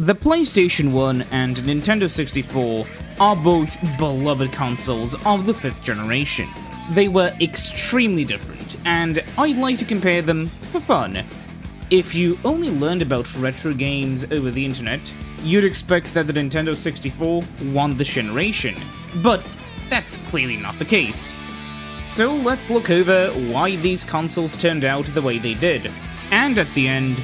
The PlayStation 1 and Nintendo 64 are both beloved consoles of the 5th generation. They were extremely different, and I'd like to compare them for fun. If you only learned about retro games over the internet, you'd expect that the Nintendo 64 won this generation, but that's clearly not the case. So let's look over why these consoles turned out the way they did, and at the end,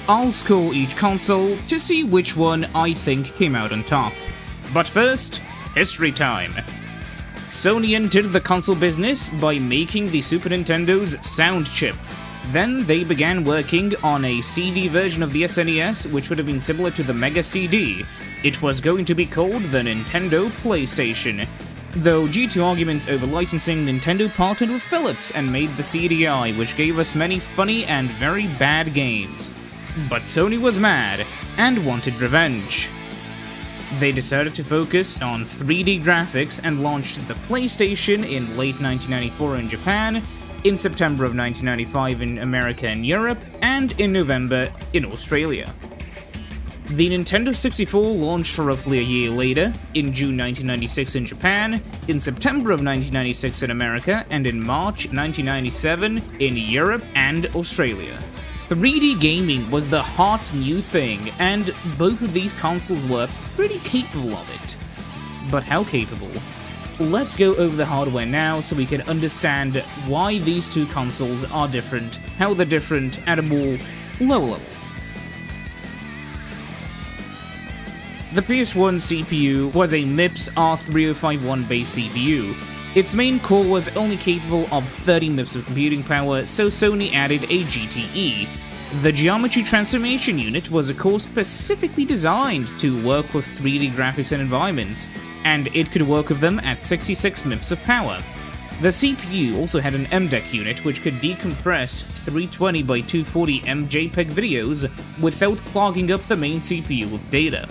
I'll score each console to see which one I think came out on top. But first, history time. Sony entered the console business by making the Super Nintendo's sound chip. Then they began working on a CD version of the SNES, which would have been similar to the Mega CD. It was going to be called the Nintendo PlayStation. Though due to arguments over licensing, Nintendo partnered with Philips and made the CDI, which gave us many funny and very bad games. But Sony was mad, and wanted revenge. They decided to focus on 3D graphics and launched the PlayStation in late 1994 in Japan, in September of 1995 in America and Europe, and in November in Australia. The Nintendo 64 launched roughly a year later, in June 1996 in Japan, in September of 1996 in America, and in March 1997 in Europe and Australia. 3D gaming was the hot new thing, and both of these consoles were pretty capable of it. But how capable? Let's go over the hardware now so we can understand why these two consoles are different, how they're different at a more lower level. The PS1 CPU was a MIPS R3051 base CPU. Its main core was only capable of 30 MIPS of computing power, so Sony added a GTE. The Geometry Transformation Unit was a core specifically designed to work with 3D graphics and environments, and it could work with them at 66 MIPS of power. The CPU also had an MDEC unit which could decompress 320 by 240 MJPEG videos without clogging up the main CPU with data.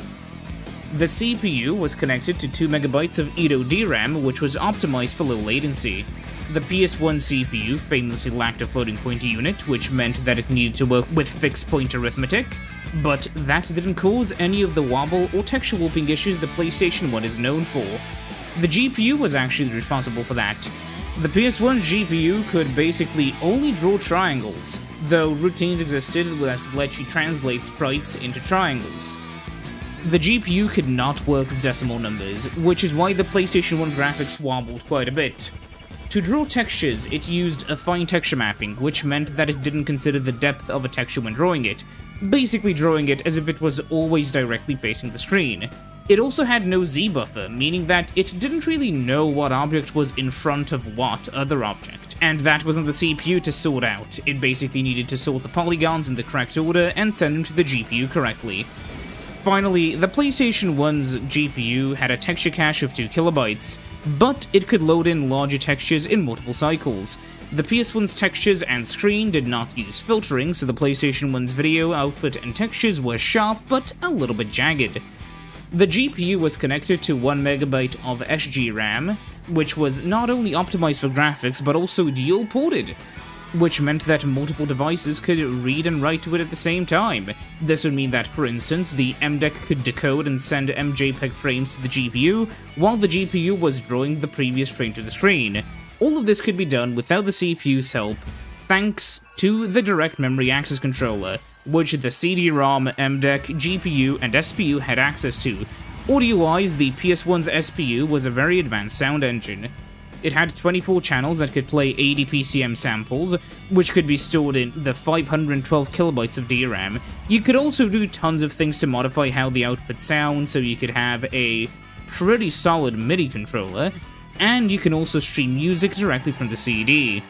The CPU was connected to 2 MB of Edo DRAM, which was optimized for low latency. The PS1 CPU famously lacked a floating point unit, which meant that it needed to work with fixed point arithmetic, but that didn't cause any of the wobble or texture warping issues the PlayStation 1 is known for. The GPU was actually responsible for that. The PS1 GPU could basically only draw triangles, though routines existed that would let you translate sprites into triangles. The GPU could not work with decimal numbers, which is why the PlayStation 1 graphics wobbled quite a bit. To draw textures, it used affine texture mapping, which meant that it didn't consider the depth of a texture when drawing it, basically drawing it as if it was always directly facing the screen. It also had no Z-buffer, meaning that it didn't really know what object was in front of what other object, and that wasn't the CPU to sort out. It basically needed to sort the polygons in the correct order and send them to the GPU correctly. Finally, the PlayStation 1's GPU had a texture cache of 2 KB, but it could load in larger textures in multiple cycles. The PS1's textures and screen did not use filtering, so the PlayStation 1's video output and textures were sharp but a little bit jagged. The GPU was connected to 1 MB of SG-RAM, which was not only optimized for graphics but also dual-ported, which meant that multiple devices could read and write to it at the same time. This would mean that, for instance, the MDEC could decode and send MJPEG frames to the GPU, while the GPU was drawing the previous frame to the screen. All of this could be done without the CPU's help, thanks to the Direct Memory Access Controller, which the CD-ROM, MDEC, GPU, and SPU had access to. Audio-wise, the PS1's SPU was a very advanced sound engine. It had 24 channels that could play 80 PCM samples, which could be stored in the 512 KB of DRAM. You could also do tons of things to modify how the output sounds, so you could have a pretty solid MIDI controller, and you can also stream music directly from the CD.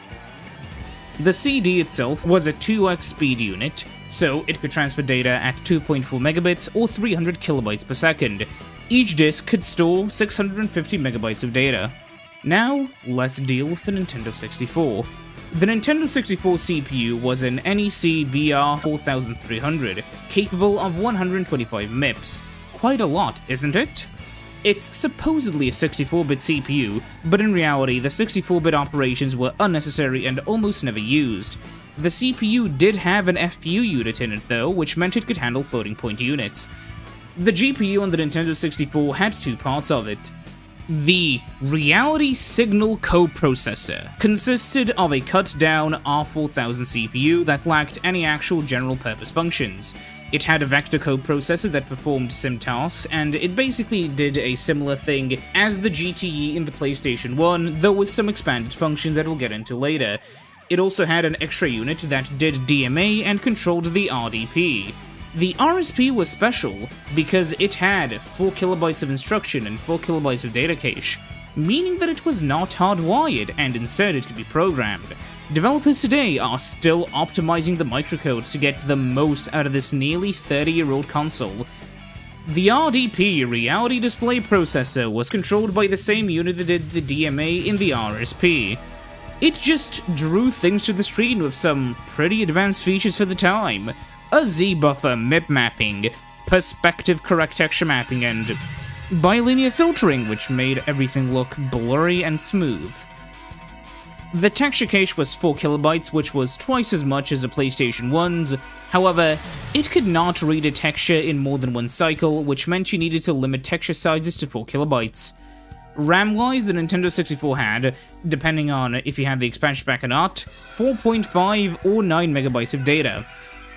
The CD itself was a 2x speed unit, so it could transfer data at 2.4 megabits or 300 kilobytes per second. Each disk could store 650 megabytes of data. Now, let's deal with the Nintendo 64. The Nintendo 64 CPU was an NEC VR4300, capable of 125 MIPS. Quite a lot, isn't it? It's supposedly a 64-bit CPU, but in reality the 64-bit operations were unnecessary and almost never used. The CPU did have an FPU unit in it though, which meant it could handle floating point units. The GPU on the Nintendo 64 had two parts of it. The Reality Signal Coprocessor consisted of a cut-down R4000 CPU that lacked any actual general-purpose functions. It had a vector coprocessor that performed sim tasks, and it basically did a similar thing as the GTE in the PlayStation 1, though with some expanded functions that we'll get into later. It also had an extra unit that did DMA and controlled the RDP. The RSP was special because it had 4 kilobytes of instruction and 4 kilobytes of data cache, meaning that it was not hardwired and instead it could be programmed. Developers today are still optimizing the microcode to get the most out of this nearly 30-year-old console. The RDP Reality Display Processor was controlled by the same unit that did the DMA in the RSP. It just drew things to the screen with some pretty advanced features for the time. A Z-buffer MIP mapping, perspective correct texture mapping, and bilinear filtering, which made everything look blurry and smooth. The texture cache was 4 kilobytes, which was twice as much as the PlayStation 1's. However, it could not read a texture in more than one cycle, which meant you needed to limit texture sizes to 4 kilobytes. RAM-wise, the Nintendo 64 had, depending on if you had the expansion pack or not, 4.5 or 9 megabytes of data,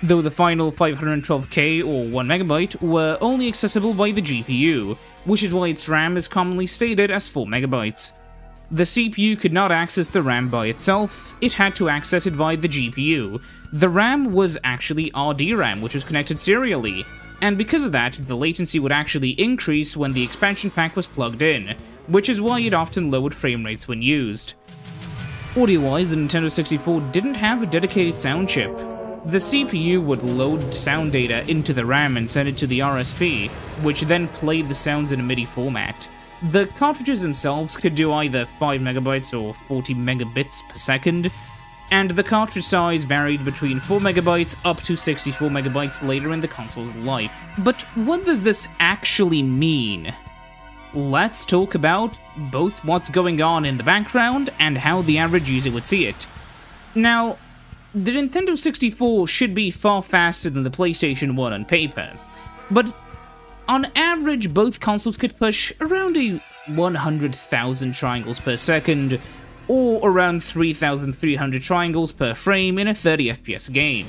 though the final 512K or 1 megabyte were only accessible by the GPU, which is why its RAM is commonly stated as 4 megabytes. The CPU could not access the RAM by itself, it had to access it via the GPU. The RAM was actually RDRAM, which was connected serially, and because of that, the latency would actually increase when the expansion pack was plugged in, which is why it often lowered frame rates when used. Audio-wise, the Nintendo 64 didn't have a dedicated sound chip. The CPU would load sound data into the RAM and send it to the RSP, which then played the sounds in a MIDI format. The cartridges themselves could do either 5 megabytes or 40 megabits per second, and the cartridge size varied between 4 megabytes up to 64 megabytes later in the console's life. But what does this actually mean? Let's talk about both what's going on in the background and how the average user would see it. Now, the Nintendo 64 should be far faster than the PlayStation 1 on paper, but on average both consoles could push around a 100,000 triangles per second, or around 3,300 triangles per frame in a 30 FPS game.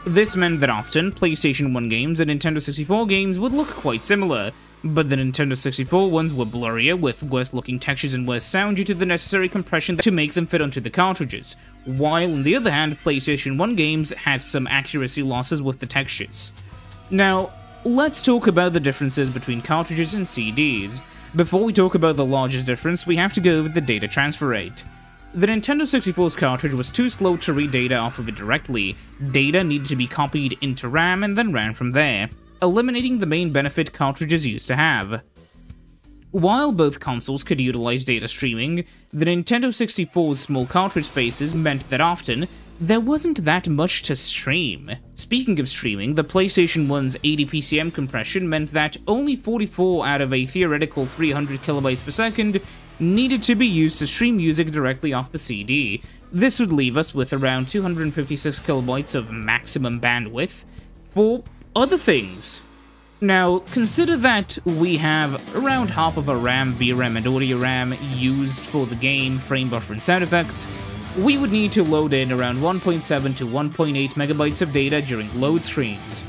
This meant that often, PlayStation 1 games and Nintendo 64 games would look quite similar, but the Nintendo 64 ones were blurrier, with worse looking textures and worse sound due to the necessary compression to make them fit onto the cartridges, while on the other hand, PlayStation 1 games had some accuracy losses with the textures. Now, let's talk about the differences between cartridges and CDs. Before we talk about the largest difference, we have to go over the data transfer rate. The Nintendo 64's cartridge was too slow to read data off of it directly. Data needed to be copied into RAM and then ran from there, eliminating the main benefit cartridges used to have. While both consoles could utilize data streaming, the Nintendo 64's small cartridge spaces meant that often, there wasn't that much to stream. Speaking of streaming, the PlayStation 1's 80 PCM compression meant that only 44 out of a theoretical 300 kilobytes per second needed to be used to stream music directly off the CD. This would leave us with around 256 kilobytes of maximum bandwidth for other things. Now, consider that we have around half of our RAM, VRAM, and audio RAM used for the game, frame buffer, and sound effects. We would need to load in around 1.7 to 1.8 megabytes of data during load screens.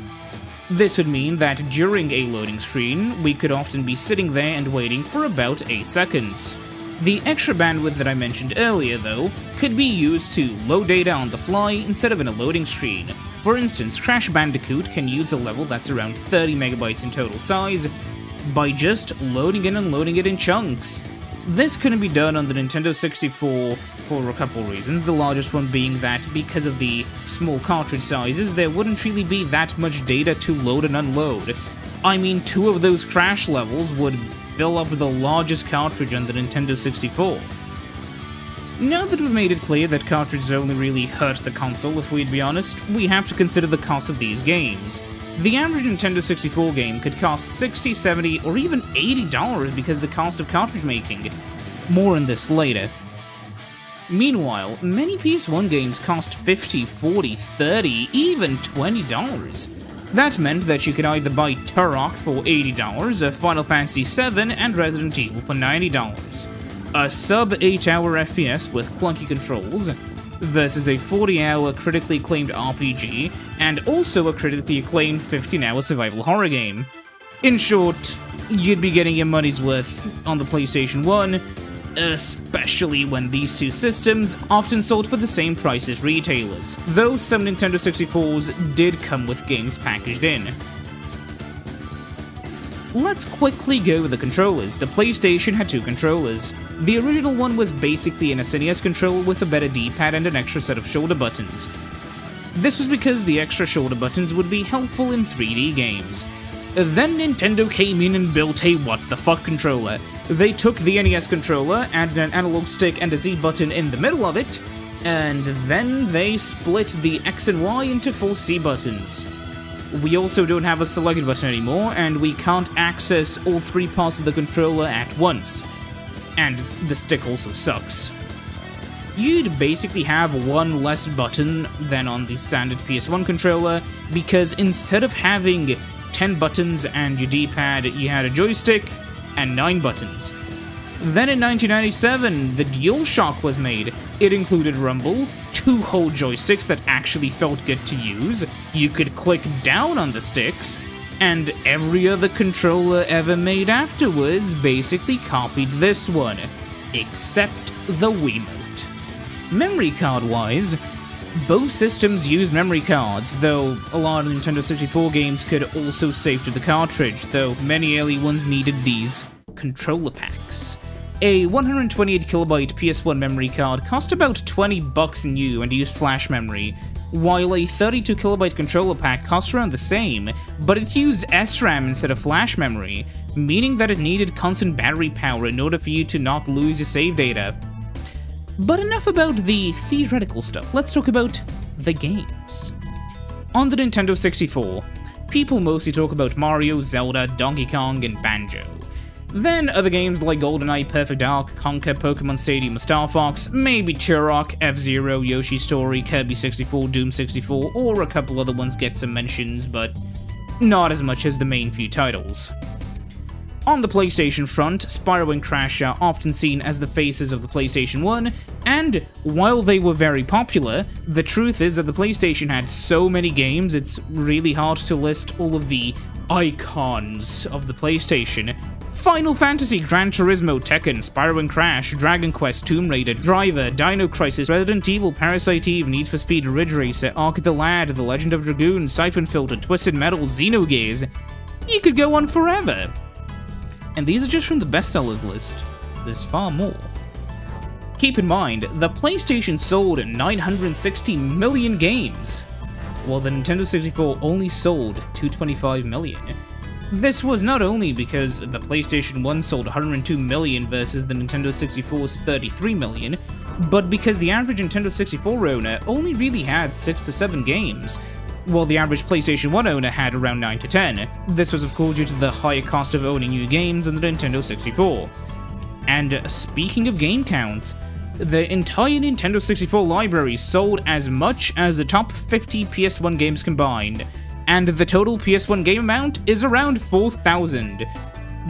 This would mean that during a loading screen, we could often be sitting there and waiting for about 8 seconds. The extra bandwidth that I mentioned earlier, though, could be used to load data on the fly instead of in a loading screen. For instance, Crash Bandicoot can use a level that's around 30 megabytes in total size by just loading and unloading it in chunks. This couldn't be done on the Nintendo 64 for a couple reasons, the largest one being that because of the small cartridge sizes, there wouldn't really be that much data to load and unload. I mean, 2 of those Crash levels would fill up the largest cartridge on the Nintendo 64. Now that we've made it clear that cartridges only really hurt the console, if we'd be honest, we have to consider the cost of these games. The average Nintendo 64 game could cost $60, $70, or even $80 because of the cost of cartridge making. More on this later. Meanwhile, many PS1 games cost $50, $40, $30, even $20. That meant that you could either buy Turok for $80, Final Fantasy VII, and Resident Evil for $90. A sub-8-hour FPS with clunky controls, versus a 40-hour critically acclaimed RPG, and also a critically acclaimed 15-hour survival horror game. In short, you'd be getting your money's worth on the PlayStation 1, especially when these two systems often sold for the same price as retailers, though some Nintendo 64s did come with games packaged in. Let's quickly go with the controllers. The PlayStation had two controllers. The original one was basically an SNES controller with a better D-pad and an extra set of shoulder buttons. This was because the extra shoulder buttons would be helpful in 3D games. Then Nintendo came in and built a what-the-fuck controller. They took the NES controller, added an analog stick and a Z button in the middle of it, and then they split the X and Y into 4 C buttons. We also don't have a select button anymore, and we can't access all 3 parts of the controller at once. And the stick also sucks. You'd basically have one less button than on the standard PS1 controller, because instead of having 10 buttons and your D-pad, you had a joystick and 9 buttons. Then in 1997, the DualShock was made. It included rumble, 2 whole joysticks that actually felt good to use, you could click down on the sticks, and every other controller ever made afterwards basically copied this one, except the Wiimote. Memory card-wise, both systems use memory cards, though a lot of Nintendo 64 games could also save to the cartridge, though many early ones needed these controller packs. A 128KB PS1 memory card cost about $20 new and used flash memory, while a 32KB controller pack cost around the same, but it used SRAM instead of flash memory, meaning that it needed constant battery power in order for you to not lose your save data. But enough about the theoretical stuff, let's talk about the games. On the Nintendo 64, people mostly talk about Mario, Zelda, Donkey Kong, and Banjo. Then other games like GoldenEye, Perfect Dark, Conker, Pokemon Stadium, Star Fox, maybe Turok, F-Zero, Yoshi's Story, Kirby 64, Doom 64, or a couple other ones get some mentions, but not as much as the main few titles. On the PlayStation front, Spyro and Crash are often seen as the faces of the PlayStation 1, and while they were very popular, the truth is that the PlayStation had so many games it's really hard to list all of the icons of the PlayStation. Final Fantasy, Gran Turismo, Tekken, Spyro and Crash, Dragon Quest, Tomb Raider, Driver, Dino Crisis, Resident Evil, Parasite Eve, Need for Speed, Ridge Racer, Ark the Lad, The Legend of Dragoon, Siphon Filter, Twisted Metal, Xenogears. You could go on forever. And these are just from the bestsellers list. There's far more. Keep in mind, the PlayStation sold 960 million games, while the Nintendo 64 only sold 225 million. This was not only because the PlayStation 1 sold 102 million versus the Nintendo 64's 33 million, but because the average Nintendo 64 owner only really had 6 to 7 games, while the average PlayStation 1 owner had around 9 to 10. This was of course due to the higher cost of owning new games on the Nintendo 64. And speaking of game count, the entire Nintendo 64 library sold as much as the top 50 PS1 games combined, and the total PS1 game amount is around 4,000.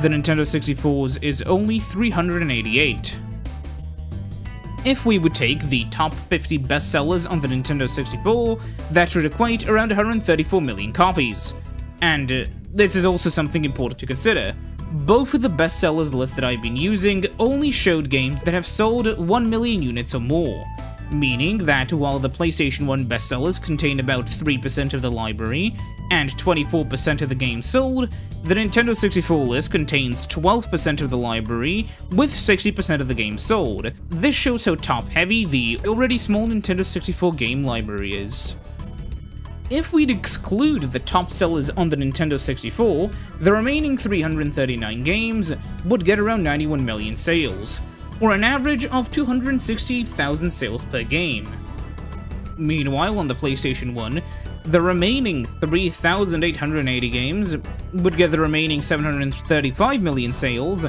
The Nintendo 64's is only 388. If we would take the top 50 bestsellers on the Nintendo 64, that would equate around 134 million copies. And this is also something important to consider. Both of the bestsellers list that I've been using only showed games that have sold 1 million units or more, meaning that while the PlayStation 1 bestsellers contain about 3% of the library, and 24% of the games sold, the Nintendo 64 list contains 12% of the library, with 60% of the games sold. This shows how top-heavy the already small Nintendo 64 game library is. If we'd exclude the top sellers on the Nintendo 64, the remaining 339 games would get around 91 million sales, or an average of 260,000 sales per game. Meanwhile, on the PlayStation 1, the remaining 3,880 games would get the remaining 735 million sales,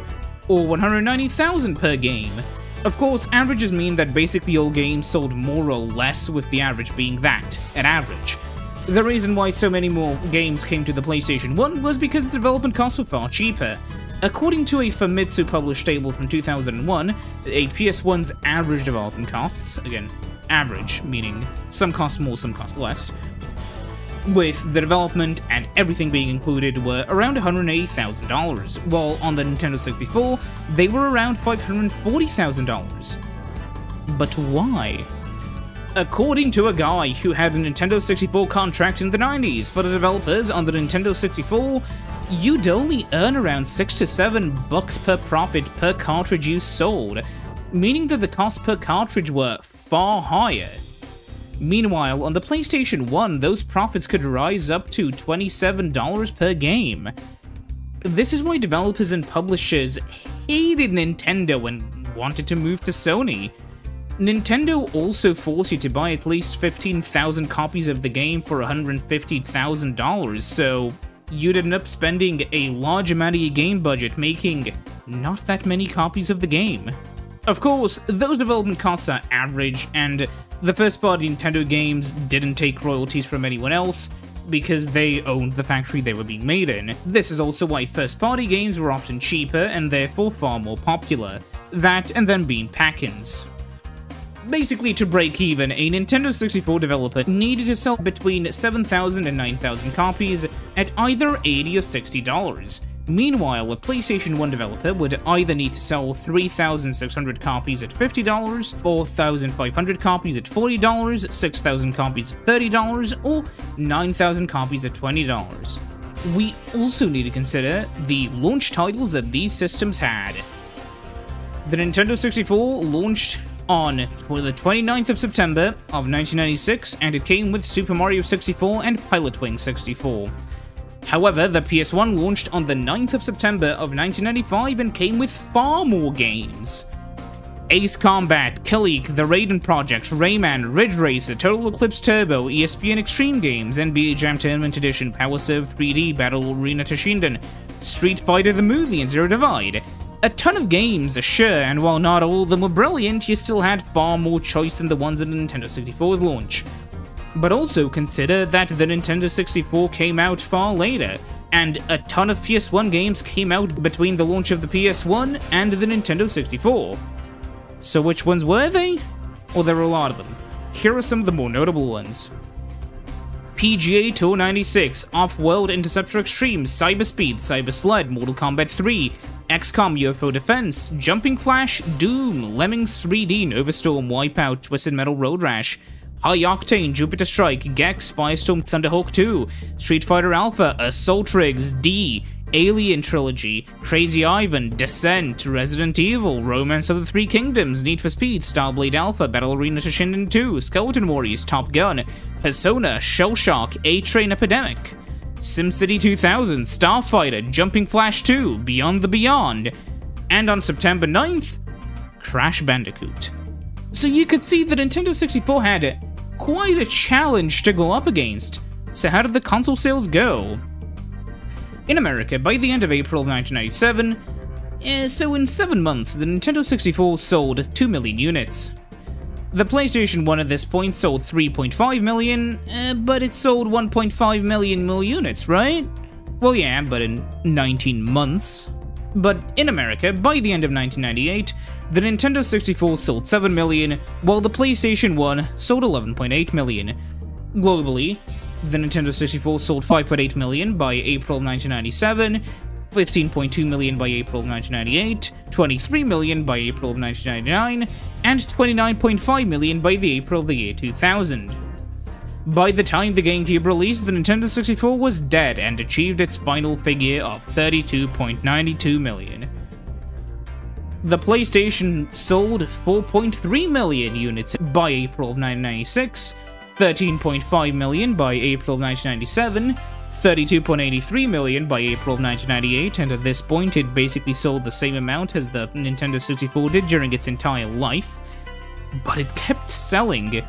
or 190,000 per game. Of course, averages mean that basically all games sold more or less, with the average being that, an average. The reason why so many more games came to the PlayStation 1 was because the development costs were far cheaper. According to a Famitsu published table from 2001, a PS1's average development costs, again, average, meaning some cost more, some cost less, with the development and everything being included were around $180,000, while on the Nintendo 64, they were around $540,000. But why? According to a guy who had a Nintendo 64 contract in the 90s for the developers on the Nintendo 64, you'd only earn around $6 to $7 per profit per cartridge you sold, meaning that the cost per cartridge were far higher. Meanwhile, on the PlayStation 1, those profits could rise up to $27 per game. This is why developers and publishers hated Nintendo and wanted to move to Sony. Nintendo also forced you to buy at least 15,000 copies of the game for $150,000, so you'd end up spending a large amount of your game budget making not that many copies of the game. Of course, those development costs are average, and the first-party Nintendo games didn't take royalties from anyone else, because they owned the factory they were being made in. This is also why first-party games were often cheaper and therefore far more popular. That and then being pack-ins. Basically, to break even, a Nintendo 64 developer needed to sell between 7,000 and 9,000 copies at either $80 or $60. Meanwhile, a PlayStation 1 developer would either need to sell 3,600 copies at $50, 4,500 copies at $40, 6,000 copies at $30, or 9,000 copies at $20. We also need to consider the launch titles that these systems had. The Nintendo 64 launched on the 29th of September of 1996, and it came with Super Mario 64 and Pilotwings 64. However, the PS1 launched on the 9th of September of 1995 and came with far more games. Ace Combat, Killik, The Raiden Project, Rayman, Ridge Racer, Total Eclipse Turbo, ESPN Extreme Games, NBA Jam Tournament Edition, Power Serve 3D, Battle Arena Toshinden, Street Fighter the Movie, and Zero Divide. A ton of games, sure, and while not all of them were brilliant, you still had far more choice than the ones at the Nintendo 64's launch. But also consider that the Nintendo 64 came out far later, and a ton of PS1 games came out between the launch of the PS1 and the Nintendo 64. So which ones were they? Well, there were a lot of them. Here are some of the more notable ones. PGA Tour 96, Off-World Interceptor Extreme, Cyber Speed, Cyber Sled, Mortal Kombat 3, XCOM UFO Defense, Jumping Flash, Doom, Lemmings 3D, Nova Storm, Wipeout, Twisted Metal Road Rash, High Octane, Jupiter Strike, Gex, Firestorm, Thunderhawk 2, Street Fighter Alpha, Assault Rigs, D, Alien Trilogy, Crazy Ivan, Descent, Resident Evil, Romance of the Three Kingdoms, Need for Speed, Starblade Alpha, Battle Arena Toshinden 2, Skeleton Warriors, Top Gun, Persona, Shell Shock, A-Train Epidemic, SimCity 2000, Starfighter, Jumping Flash 2, Beyond the Beyond, and on September 9th, Crash Bandicoot. So you could see that Nintendo 64 had quite a challenge to go up against. So how did the console sales go? In America, by the end of April of 1997, so in 7 months, the Nintendo 64 sold 2 million units. The PlayStation 1 at this point sold 3.5 million, but it sold 1.5 million more units, right? Well, yeah, but in 19 months. But in America, by the end of 1998, the Nintendo 64 sold 7 million, while the PlayStation 1 sold 11.8 million. Globally, the Nintendo 64 sold 5.8 million by April of 1997, 15.2 million by April of 1998, 23 million by April of 1999, and 29.5 million by the April of the year 2000. By the time the GameCube released, the Nintendo 64 was dead and achieved its final figure of 32.92 million. The PlayStation sold 4.3 million units by April of 1996, 13.5 million by April of 1997, 32.83 million by April of 1998, and at this point it basically sold the same amount as the Nintendo 64 did during its entire life, but it kept selling.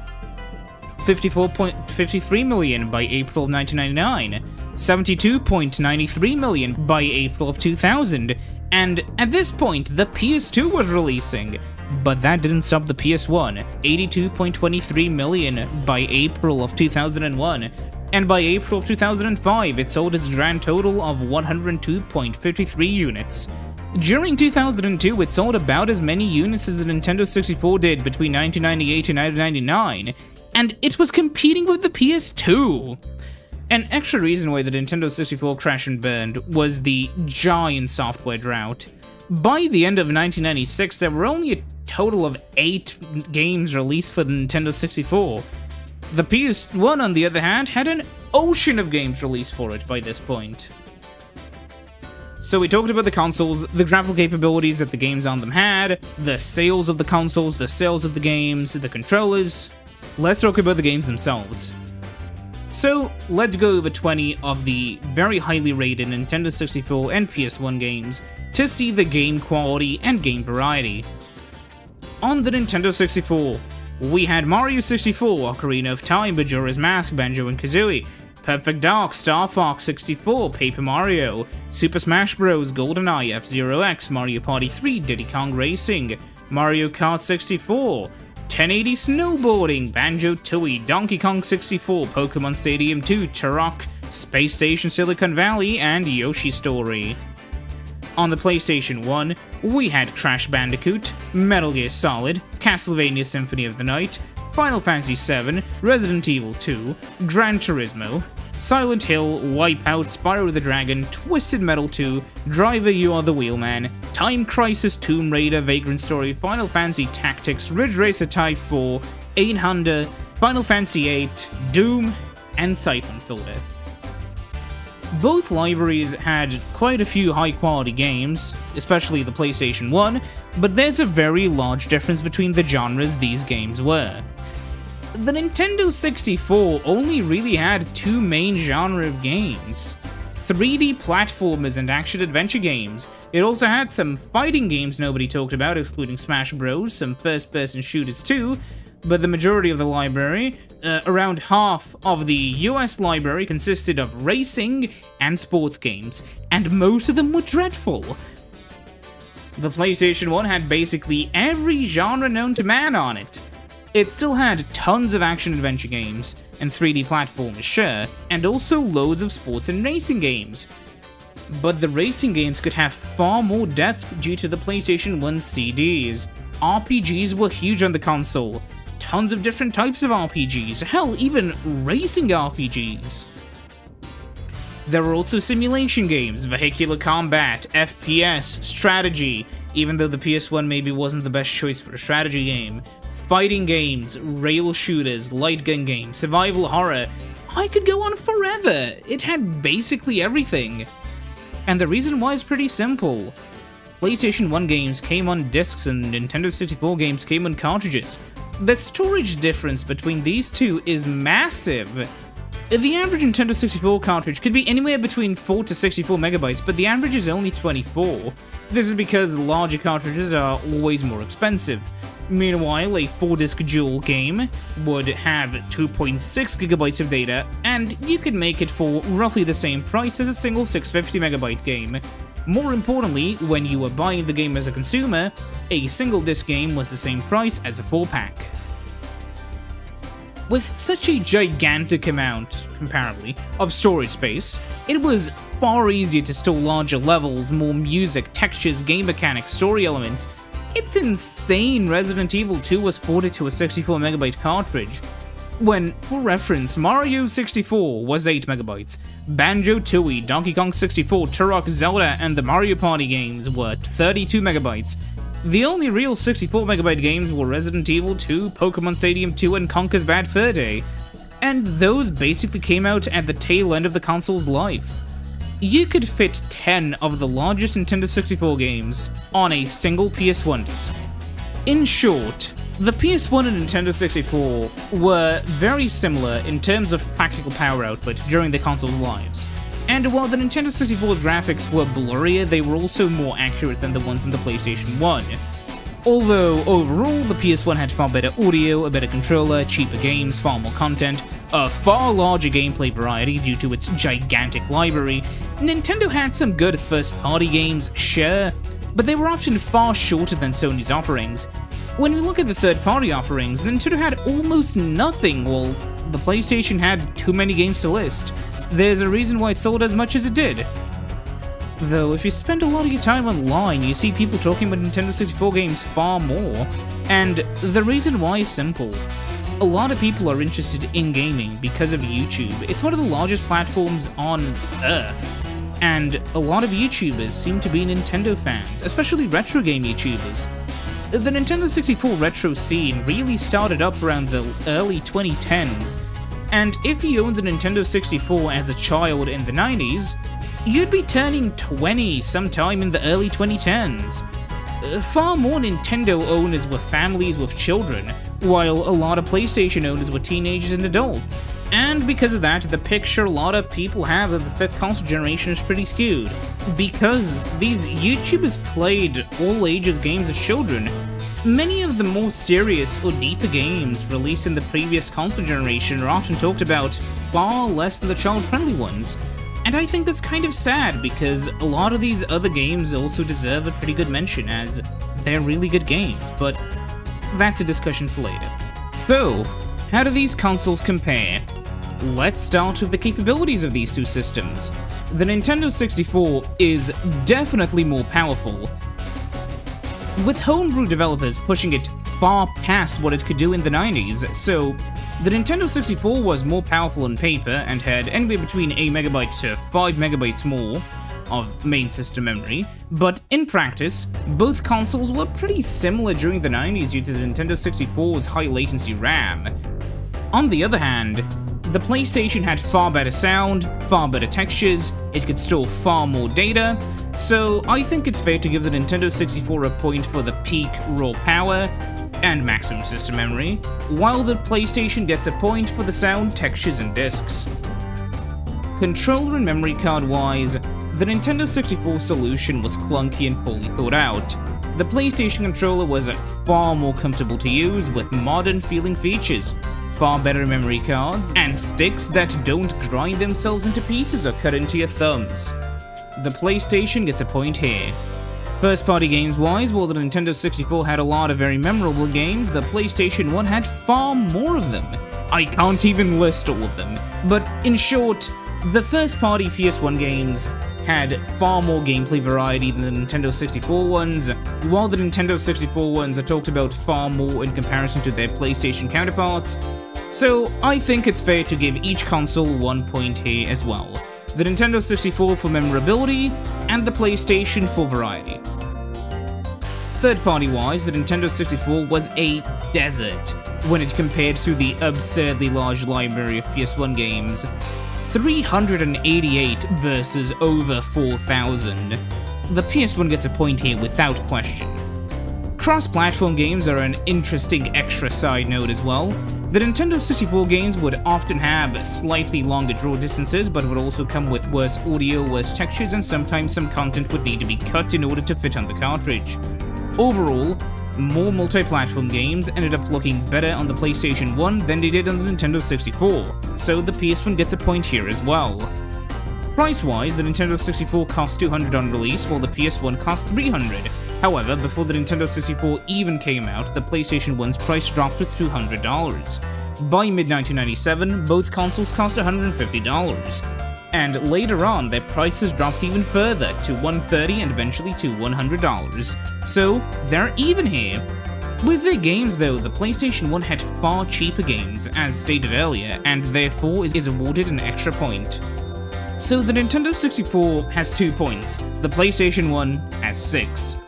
54.53 million by April of 1999, 72.93 million by April of 2000, and at this point the PS2 was releasing, but that didn't stop the PS1, 82.23 million by April of 2001, and by April of 2005 it sold its grand total of 102.53 units. During 2002 it sold about as many units as the Nintendo 64 did between 1998 and 1999, and it was competing with the PS2! An extra reason why the Nintendo 64 crashed and burned was the giant software drought. By the end of 1996, there were only a total of 8 games released for the Nintendo 64. The PS1, on the other hand, had an ocean of games released for it by this point. So we talked about the consoles, the graphical capabilities that the games on them had, the sales of the consoles, the sales of the games, the controllers. Let's talk about the games themselves. So, let's go over 20 of the very highly rated Nintendo 64 and PS1 games to see the game quality and game variety. On the Nintendo 64, we had Mario 64, Ocarina of Time, Majora's Mask, Banjo-Kazooie, Perfect Dark, Star Fox 64, Paper Mario, Super Smash Bros, GoldenEye, F-Zero X, Mario Party 3, Diddy Kong Racing, Mario Kart 64, 1080 Snowboarding, Banjo-Tooie, Donkey Kong 64, Pokemon Stadium 2, Turok, Space Station Silicon Valley, and Yoshi's Story. On the PlayStation 1, we had Crash Bandicoot, Metal Gear Solid, Castlevania Symphony of the Night, Final Fantasy VII, Resident Evil 2, Gran Turismo, Silent Hill, Wipeout, Spyro the Dragon, Twisted Metal 2, Driver You Are the Wheelman, Time Crisis, Tomb Raider, Vagrant Story, Final Fantasy Tactics, Ridge Racer Type 4, 800, Final Fantasy VIII, Doom, and Siphon Filter. Both libraries had quite a few high-quality games, especially the PlayStation 1, but there's a very large difference between the genres these games were. The Nintendo 64 only really had 2 main genres of games: 3D platformers and action-adventure games. It also had some fighting games nobody talked about, excluding Smash Bros, some first-person shooters too, but the majority of the library, around half of the US library, consisted of racing and sports games, and most of them were dreadful. The PlayStation 1 had basically every genre known to man on it. It still had tons of action-adventure games, and 3D platformers, sure, and also loads of sports and racing games. But the racing games could have far more depth due to the PlayStation 1 CDs. RPGs were huge on the console. Tons of different types of RPGs, hell, even racing RPGs. There were also simulation games, vehicular combat, FPS, strategy, even though the PS1 maybe wasn't the best choice for a strategy game, fighting games, rail shooters, light gun games, survival horror. I could go on forever. It had basically everything. And the reason why is pretty simple. PlayStation 1 games came on discs and Nintendo 64 games came on cartridges. The storage difference between these two is massive. The average Nintendo 64 cartridge could be anywhere between 4 to 64 megabytes, but the average is only 24. This is because the larger cartridges are always more expensive. Meanwhile, a 4-disc dual game would have 2.6 gigabytes of data, and you could make it for roughly the same price as a single 650 megabyte game. More importantly, when you were buying the game as a consumer, a single disc game was the same price as a 4-pack. With such a gigantic amount, comparably, of storage space, it was far easier to store larger levels, more music, textures, game mechanics, story elements. It's insane Resident Evil 2 was ported to a 64 megabyte cartridge, when, for reference, Mario 64 was 8 megabytes, Banjo-Tooie, Donkey Kong 64, Turok, Zelda, and the Mario Party games were 32 megabytes. The only real 64 megabyte games were Resident Evil 2, Pokemon Stadium 2, and Conker's Bad Fur Day, and those basically came out at the tail end of the console's life. You could fit 10 of the largest Nintendo 64 games on a single PS1 disc. In short, the PS1 and Nintendo 64 were very similar in terms of practical power output during the console's lives. And while the Nintendo 64 graphics were blurrier, they were also more accurate than the ones in the PlayStation 1. Although, overall, the PS1 had far better audio, a better controller, cheaper games, far more content, a far larger gameplay variety due to its gigantic library. Nintendo had some good first-party games, sure, but they were often far shorter than Sony's offerings. When we look at the third-party offerings, Nintendo had almost nothing, well, the PlayStation had too many games to list. There's a reason why it sold as much as it did. Though, if you spend a lot of your time online, you see people talking about Nintendo 64 games far more, and the reason why is simple. A lot of people are interested in gaming because of YouTube. It's one of the largest platforms on Earth, and a lot of YouTubers seem to be Nintendo fans, especially retro game YouTubers. The Nintendo 64 retro scene really started up around the early 2010s, and if you owned the Nintendo 64 as a child in the 90s, you'd be turning 20 sometime in the early 2010s. Far more Nintendo owners were families with children, while a lot of PlayStation owners were teenagers and adults. And because of that, the picture a lot of people have of the 5th console generation is pretty skewed. Because these YouTubers played all ages games as children, many of the more serious or deeper games released in the previous console generation are often talked about far less than the child-friendly ones. And I think that's kind of sad, because a lot of these other games also deserve a pretty good mention, as they're really good games, but that's a discussion for later. So, how do these consoles compare? Let's start with the capabilities of these two systems. The Nintendo 64 is definitely more powerful, with homebrew developers pushing it far past what it could do in the 90s, so the Nintendo 64 was more powerful on paper and had anywhere between a megabyte to 5 megabytes more of main system memory, but in practice, both consoles were pretty similar during the 90s due to the Nintendo 64's high latency RAM. On the other hand, the PlayStation had far better sound, far better textures, it could store far more data, so I think it's fair to give the Nintendo 64 a point for the peak raw power and maximum system memory, while the PlayStation gets a point for the sound, textures, and discs. Controller and memory card wise, the Nintendo 64 solution was clunky and poorly thought out. The PlayStation controller was far more comfortable to use with modern feeling features, far better memory cards, and sticks that don't grind themselves into pieces or cut into your thumbs. The PlayStation gets a point here. First-party games-wise, while the Nintendo 64 had a lot of very memorable games, the PlayStation 1 had far more of them. I can't even list all of them, but in short, the first-party PS1 games had far more gameplay variety than the Nintendo 64 ones, while the Nintendo 64 ones are talked about far more in comparison to their PlayStation counterparts, so I think it's fair to give each console 1 point here as well. The Nintendo 64 for memorability, and the PlayStation for variety. Third-party wise, the Nintendo 64 was a desert when it compared to the absurdly large library of PS1 games. 388 versus over 4,000. The PS1 gets a point here without question. Cross-platform games are an interesting extra side note as well. The Nintendo 64 games would often have slightly longer draw distances, but would also come with worse audio, worse textures, and sometimes some content would need to be cut in order to fit on the cartridge. Overall, more multi-platform games ended up looking better on the PlayStation 1 than they did on the Nintendo 64, so the PS1 gets a point here as well. Price-wise, the Nintendo 64 cost $200 on release, while the PS1 cost $300. However, before the Nintendo 64 even came out, the PlayStation 1's price dropped to $200. By mid-1997, both consoles cost $150. And later on, their prices dropped even further, to $130 and eventually to $100. So, they're even here. With their games though, the PlayStation 1 had far cheaper games, as stated earlier, and therefore is awarded an extra point. So the Nintendo 64 has 2 points, the PlayStation 1 has 6.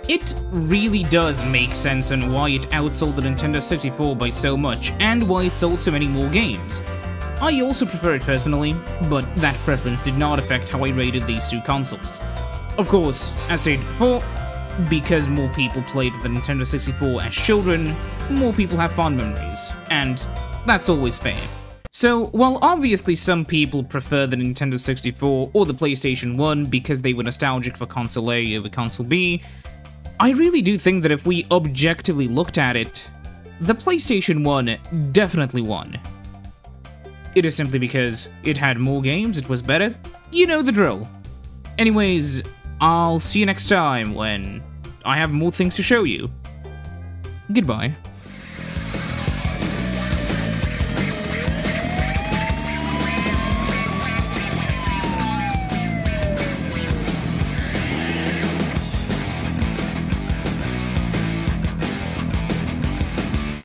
It really does make sense on why it outsold the Nintendo 64 by so much, and why it sold so many more games. I also prefer it personally, but that preference did not affect how I rated these two consoles. Of course, as stated before, because more people played the Nintendo 64 as children, more people have fond memories, and that's always fair. So, while obviously some people prefer the Nintendo 64 or the PlayStation 1 because they were nostalgic for console A over console B, I really do think that if we objectively looked at it, the PlayStation 1 definitely won. It is simply because it had more games, it was better, you know the drill. Anyways, I'll see you next time when I have more things to show you. Goodbye.